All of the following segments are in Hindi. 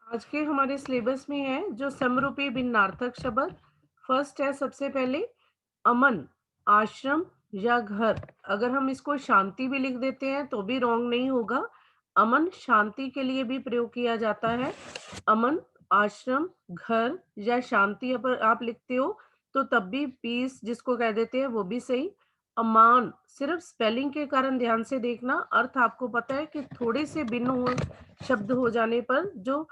आज के हमारे सिलेबस में है जो समरूपी भिन्नार्थक शब्द। फर्स्ट है सबसे पहले अमन, आश्रम या घर। अगर हम इसको शांति भी लिख देते हैं तो भी रॉन्ग नहीं होगा। अमन शांति के लिए भी प्रयोग किया जाता है। अमन, आश्रम, घर या शांति अगर आप लिखते हो तो तब भी पीस जिसको कह देते हैं वो भी सही। अमान सिर्फ स्पेलिंग के कारण ध्यान से देखना, अर्थ आपको पता है कि थोड़े से भिन्न हो शब्द हो जाने पर जो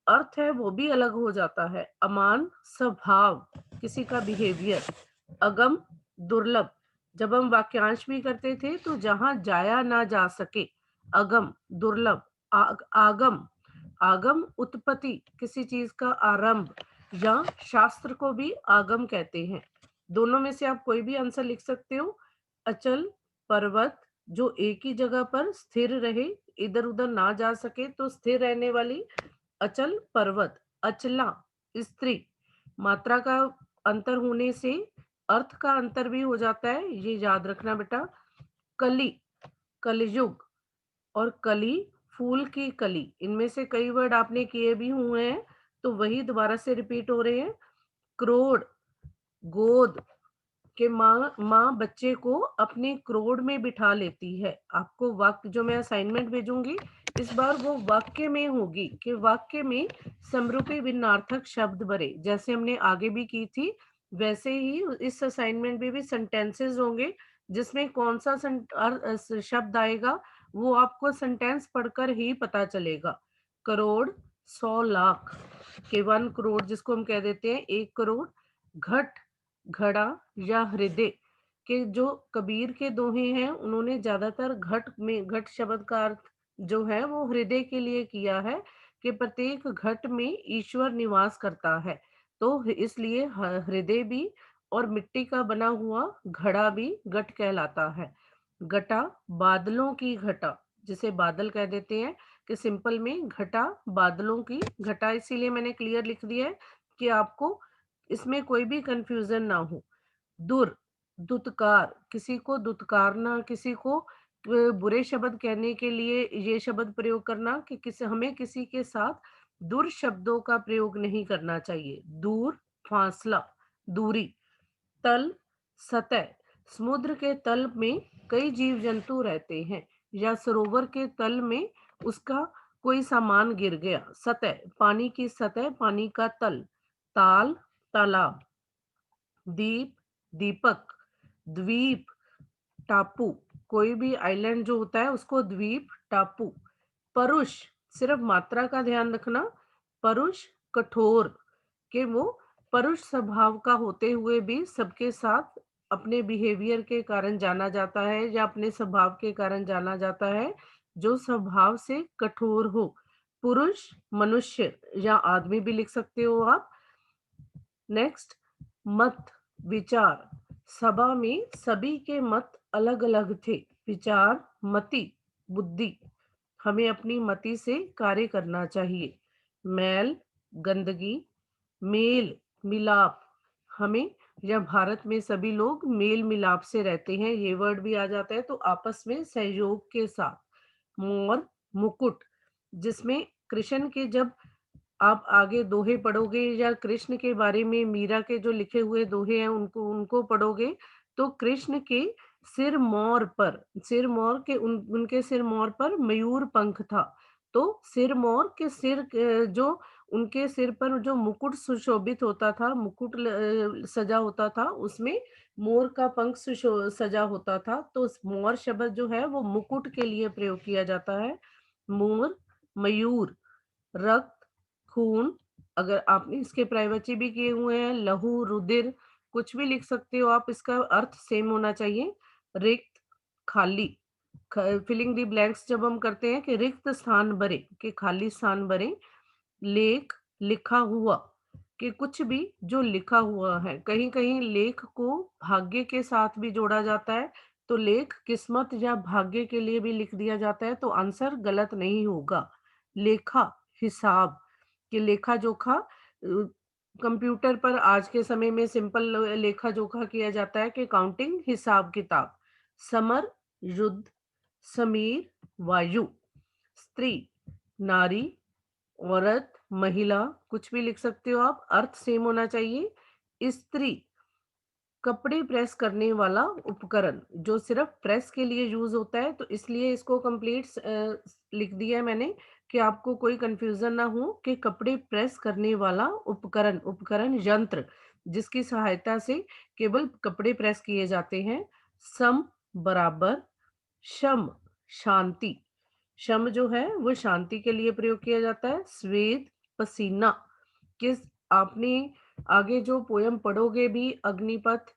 अर्थ है वो भी अलग हो जाता है। अमान स्वभाव, किसी का बिहेवियर। अगम दुर्लभ, जब हम वाक्यांश भी करते थे तो जहां जाया ना जा सके, अगम दुर्लभ। आगम, आगम उत्पत्ति, किसी चीज का आरंभ, या शास्त्र को भी आगम कहते हैं। दोनों में से आप कोई भी आंसर लिख सकते हो। अचल पर्वत, जो एक ही जगह पर स्थिर रहे, इधर उधर ना जा सके, तो स्थिर रहने वाली अचल पर्वत। अचला स्त्री, मात्रा का अंतर होने से अर्थ का अंतर भी हो जाता है, ये याद रखना बेटा। कली, कलयुग, और कली फूल की कली, इनमें से कई वर्ड आपने किए भी हुए हैं तो वही दोबारा से रिपीट हो रहे हैं। क्रोध, गोद, कि माँ माँ बच्चे को अपने क्रोड में बिठा लेती है। आपको वाक्य जो मैं असाइनमेंट भेजूंगी इस बार वो वाक्य में होगी कि वाक्य में समरूपी भिन्नार्थक शब्द भरे, जैसे हमने आगे भी की थी वैसे ही इस असाइनमेंट में भी सेंटेंसेस होंगे जिसमें कौन सा शब्द आएगा वो आपको सेंटेंस पढ़कर ही पता चलेगा। करोड़, 100 लाख, के 1 करोड़ जिसको हम कह देते हैं 1 करोड़। घट, घड़ा या हृदय, के जो कबीर के दोहे हैं उन्होंने ज्यादातर घट में घट शब्द का अर्थ जो है वो हृदय के लिए किया है कि प्रत्येक घट में ईश्वर निवास करता है। तो इसलिए हृदय भी और मिट्टी का बना हुआ घड़ा भी घट कहलाता है। घटा, बादलों की घटा, जिसे बादल कह देते हैं, कि सिंपल में घटा बादलों की घटा, इसीलिए मैंने क्लियर लिख दिया है कि आपको इसमें कोई भी कंफ्यूजन ना हो। दुर, दुत्कार, किसी को दुत्कारना, किसी को बुरे शब्द कहने के लिए ये शब्द प्रयोग करना कि हमें किसी के साथ दुर शब्दों का प्रयोग नहीं करना चाहिए। दूर, फासला, दूरी। तल, सतह, समुद्र के तल में कई जीव जंतु रहते हैं, या सरोवर के तल में उसका कोई सामान गिर गया। सतह, पानी की सतह, पानी का तल। ताल, तालाब। दीप, दीपक। द्वीप, टापू, कोई भी आइलैंड जो होता है उसको द्वीप, टापू। परुष, सिर्फ मात्रा का ध्यान रखना। परुष, कठोर, कि वो परुष स्वभाव का होते हुए भी सबके साथ अपने बिहेवियर के कारण जाना जाता है, या अपने स्वभाव के कारण जाना जाता है जो स्वभाव से कठोर हो। पुरुष, मनुष्य या आदमी भी लिख सकते हो आप। नेक्स्ट, मत, विचार। सभा में सभी के मत अलग अलग थे। विचार, मति, बुद्धि, हमें अपनी मति से कार्य करना चाहिए। मैल, गंदगी। मेल, मिलाप, हमें, या भारत में सभी लोग मेल मिलाप से रहते हैं, ये वर्ड भी आ जाता है, तो आपस में सहयोग के साथ। मोर, मुकुट, जिसमें कृष्ण के जब आप आगे दोहे पढ़ोगे या कृष्ण के बारे में मीरा के जो लिखे हुए दोहे हैं उनको उनको पढ़ोगे तो कृष्ण के सिर मोर पर, सिर मोर के उनके सिर मोर पर मयूर पंख था। तो सिर मोर के सिर जो उनके सिर पर जो मुकुट सुशोभित होता था, मुकुट सजा होता था, उसमें मोर का पंख सजा होता था, तो मोर शब्द जो है वो मुकुट के लिए प्रयोग किया जाता है। मोर, मयूर। रक्त, खून, अगर आपने इसके प्राइवेसी भी किए हुए हैं, लहू, रुधिर, कुछ भी लिख सकते हो आप, इसका अर्थ सेम होना चाहिए। रिक्त, खाली, फिलिंग द ब्लैंक्स जब हम करते हैं कि रिक्त स्थान भरे, कि खाली स्थान भरे। लेख, लिखा हुआ, कि कुछ भी जो लिखा हुआ है, कहीं कहीं लेख को भाग्य के साथ भी जोड़ा जाता है, तो लेख किस्मत या भाग्य के लिए भी लिख दिया जाता है, तो आंसर गलत नहीं होगा। लेखा, हिसाब, कि लेखा जोखा, कंप्यूटर पर आज के समय में सिंपल लेखा जोखा किया जाता है कि काउंटिंग, हिसाब किताब। समर, युद्ध। समीर, वायु। स्त्री, नारी, औरत, महिला, कुछ भी लिख सकते हो आप, अर्थ सेम होना चाहिए। स्त्री, कपड़े प्रेस करने वाला उपकरण, जो सिर्फ प्रेस के लिए यूज होता है, तो इसलिए इसको कंप्लीट लिख दिया है मैंने कि आपको कोई कंफ्यूजन ना हो कि कपड़े प्रेस करने वाला उपकरण, उपकरण यंत्र जिसकी सहायता से केवल कपड़े प्रेस किए जाते हैं। सम, बराबर। शम, शांति। शम जो है वो शांति के लिए प्रयोग किया जाता है। स्वेद, पसीना। किस, आपने आगे जो पोयम पढ़ोगे भी, अग्निपथ,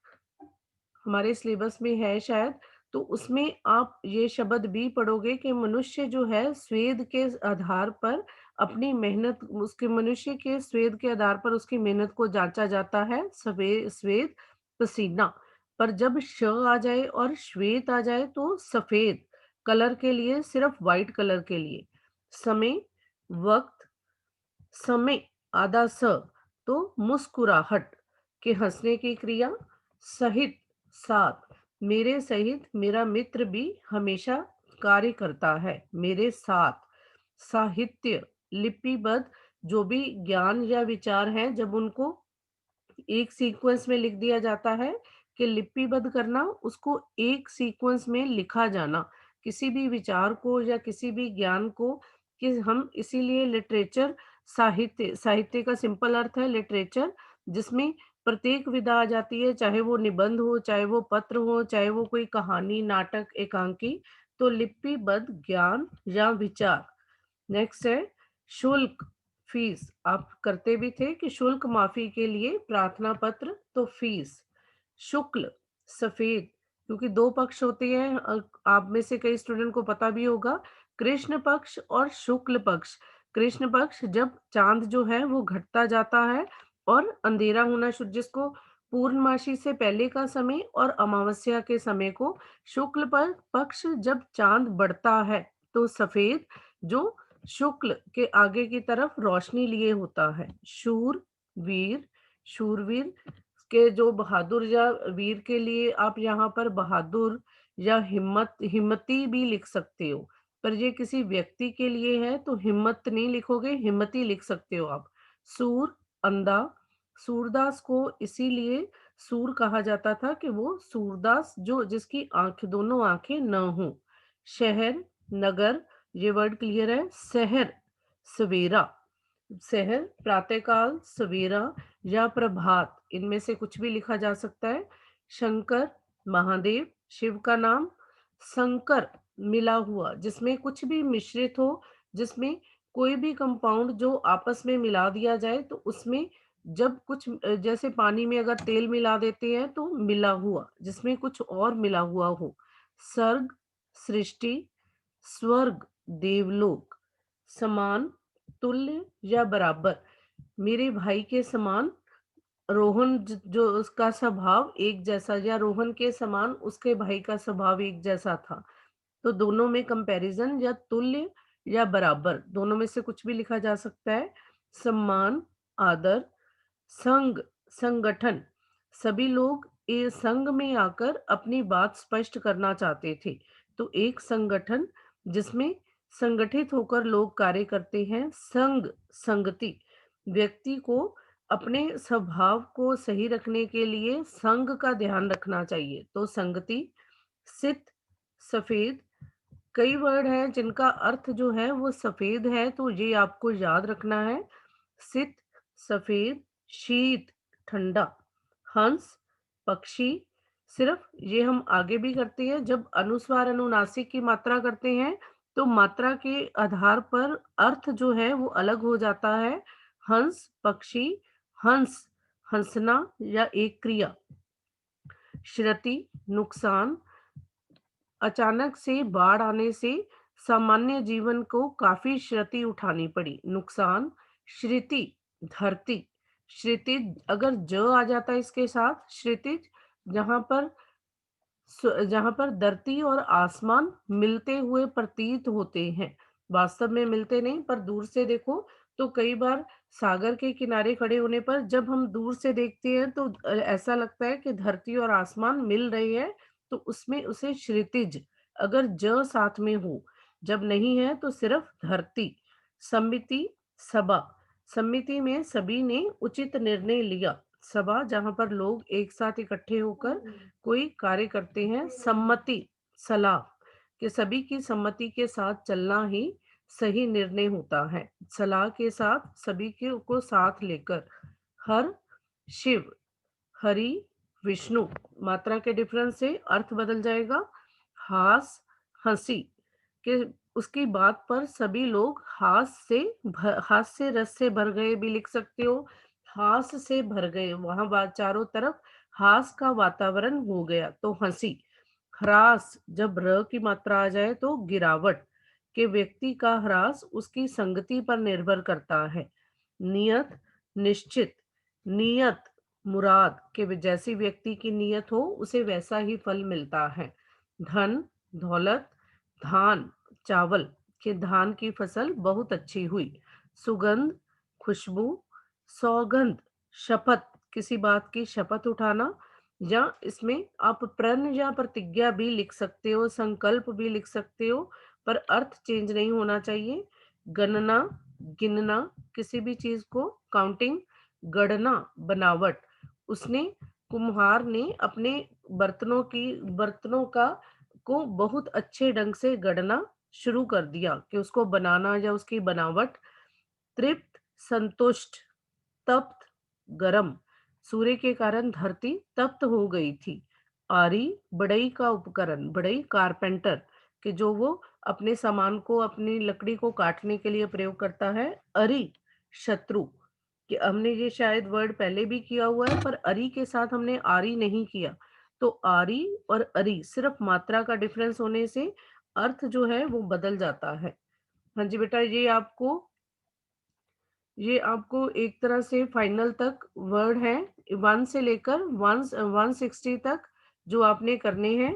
हमारे सिलेबस में है शायद, तो उसमें आप ये शब्द भी पढ़ोगे कि मनुष्य जो है स्वेद के आधार पर अपनी मेहनत, उसके मनुष्य के स्वेद के आधार पर उसकी मेहनत को जांचा जाता है। स्वेद, पसीना। पर जब श आ जाए और श्वेत आ जाए तो सफेद, कलर के लिए, सिर्फ व्हाइट कलर के लिए। समय, वक्त। समय, आधा स, तो मुस्कुराहट, के हंसने की क्रिया। सहित, साथ। मेरे सहित मेरा मित्र भी हमेशा कार्य करता है, मेरे साथ। साहित्य, लिपिबद्ध, जो भी ज्ञान या विचार हैं जब उनको एक सीक्वेंस में लिख दिया जाता है, कि लिपिबद्ध करना, उसको एक सीक्वेंस में लिखा जाना, किसी भी विचार को या किसी भी ज्ञान को, कि हम इसीलिए लिटरेचर, साहित्य, साहित्य का सिंपल अर्थ है लिटरेचर, जिसमें प्रत्येक विधा आ जाती है, चाहे वो निबंध हो, चाहे वो पत्र हो, चाहे वो कोई कहानी, नाटक, एकांकी। तो लिपिबद्ध ज्ञान या विचार। नेक्स्ट है शुल्क, फीस। आप करते भी थे कि शुल्क माफी के लिए प्रार्थना पत्र, तो फीस। शुक्ल, सफेद, क्योंकि दो पक्ष होते हैं, आप में से कई स्टूडेंट को पता भी होगा, कृष्ण पक्ष और शुक्ल पक्ष। कृष्ण पक्ष जब चांद जो है वो घटता जाता है और अंधेरा होना शुरू, जिसको पूर्णमासी से पहले का समय और अमावस्या के समय को, शुक्ल पर पक्ष जब चांद बढ़ता है तो सफेद, जो शुक्ल के आगे की तरफ रोशनी लिए होता है। शूर, वीर, शूरवीर, के जो बहादुर या वीर के लिए आप यहाँ पर बहादुर या हिम्मती भी लिख सकते हो, पर ये किसी व्यक्ति के लिए है तो हिम्मत नहीं लिखोगे, हिम्मती लिख सकते हो आप। सूर, अंधा। सूरदास को इसीलिए सूर कहा जाता था कि वो सूरदास, जो जिसकी आंख, दोनों आंखें न हो। शहर, नगर, ये वर्ड क्लियर है। शहर, सवेरा। शहर, प्रातःकाल, सवेरा या प्रभात, इनमें से कुछ भी लिखा जा सकता है। शंकर, महादेव, शिव का नाम। संकर, मिला हुआ, जिसमें कुछ भी मिश्रित हो, जिसमें कोई भी कंपाउंड जो आपस में मिला दिया जाए, तो उसमें जब कुछ जैसे पानी में अगर तेल मिला देते हैं तो मिला हुआ, जिसमें कुछ और मिला हुआ हो। सर्ग, सृष्टि। स्वर्ग, देवलोक। समान, तुल्य या बराबर, मेरे भाई के समान रोहन, जो उसका स्वभाव एक जैसा, या रोहन के समान उसके भाई का स्वभाव एक जैसा था, तो दोनों में कंपैरिजन, या तुल्य या बराबर, दोनों में से कुछ भी लिखा जा सकता है। सम्मान, आदर। संघ, संगठन, सभी लोग ये संघ में आकर अपनी बात स्पष्ट करना चाहते थे, तो एक संगठन जिसमें संगठित होकर लोग कार्य करते हैं। संघ, संगति, व्यक्ति को अपने स्वभाव को सही रखने के लिए संघ का ध्यान रखना चाहिए, तो संगति। सित, सफेद, कई वर्ड हैं जिनका अर्थ जो है वो सफेद है, तो ये आपको याद रखना है। सित, सफेद। शीत, ठंडा। हंस, पक्षी। सिर्फ ये हम आगे भी करते हैं, जब अनुस्वार अनुनासिक की मात्रा करते हैं तो मात्रा के आधार पर अर्थ जो है वो अलग हो जाता है। हंस, पक्षी। हंस, हंसना या एक क्रिया। श्रुति, नुकसान, अचानक से बाढ़ आने से सामान्य जीवन को काफी क्षति उठानी पड़ी, नुकसान। श्रुति, धरती। क्षितिज, अगर ज आ जाता है इसके साथ, क्षितिज, जहां पर जहां पर धरती और आसमान मिलते हुए प्रतीत होते हैं, वास्तव में मिलते नहीं, पर दूर से देखो तो कई बार सागर के किनारे खड़े होने पर जब हम दूर से देखते हैं तो ऐसा लगता है कि धरती और आसमान मिल रहे हैं, तो उसमें उसे क्षितिज, अगर ज साथ में हो, जब नहीं है तो सिर्फ धरती। समिति, सभा। समिति में सभी ने उचित निर्णय लिया। सभा जहाँ पर लोग एक साथ इकट्ठे होकर कोई कार्य करते हैं। सम्मति, सलाह, कि सभी की सम्मति के साथ चलना ही सही निर्णय होता है। सलाह के साथ सभी के को साथ लेकर। हर, शिव, हरि, विष्णु, मात्रा के डिफरेंस से अर्थ बदल जाएगा। हास, हंसी, कि उसकी बात पर सभी लोग हास्य रस से भर गए भी लिख सकते हो। हास से भर गए, वहां बात चारों तरफ हास का वातावरण हो गया तो हंसी। ह्रास, जब र की मात्रा आ जाए तो गिरावट, के व्यक्ति का ह्रास उसकी संगति पर निर्भर करता है। नियत, निश्चित, नियत, मुराद, के जैसी व्यक्ति की नियत हो उसे वैसा ही फल मिलता है। धन, दौलत, धान, चावल, के धान की फसल बहुत अच्छी हुई। सुगंध, खुशबू, सौगंध, शपथ, किसी बात की शपथ उठाना, या इसमें आप प्रण या प्रतिज्ञा भी लिख सकते हो, संकल्प भी लिख सकते हो, पर अर्थ चेंज नहीं होना चाहिए। गणना, गिनना, किसी भी चीज को काउंटिंग। गणना, बनावट, उसने, कुम्हार ने अपने बर्तनों का को बहुत अच्छे ढंग से गढ़ना शुरू कर दिया, कि उसको बनाना या उसकी बनावट। तृप्त, संतुष्ट, तप्त, गरम, सूर्य के कारण धरती तप्त हो गई थी। आरी, बढ़ई का उपकरण, बढ़ई कारपेंटर, कि जो वो अपने सामान को, अपनी लकड़ी को काटने के लिए प्रयोग करता है। अरि, शत्रु, कि हमने ये शायद वर्ड पहले भी किया हुआ है पर अरि के साथ हमने आरी नहीं किया। तो आरी और अरि सिर्फ मात्रा का डिफरेंस होने से अर्थ जो है वो बदल जाता है। हाँ जी बेटा, ये आपको एक तरह से फाइनल तक वर्ड है 1 से लेकर 160 तक जो आपने करने हैं।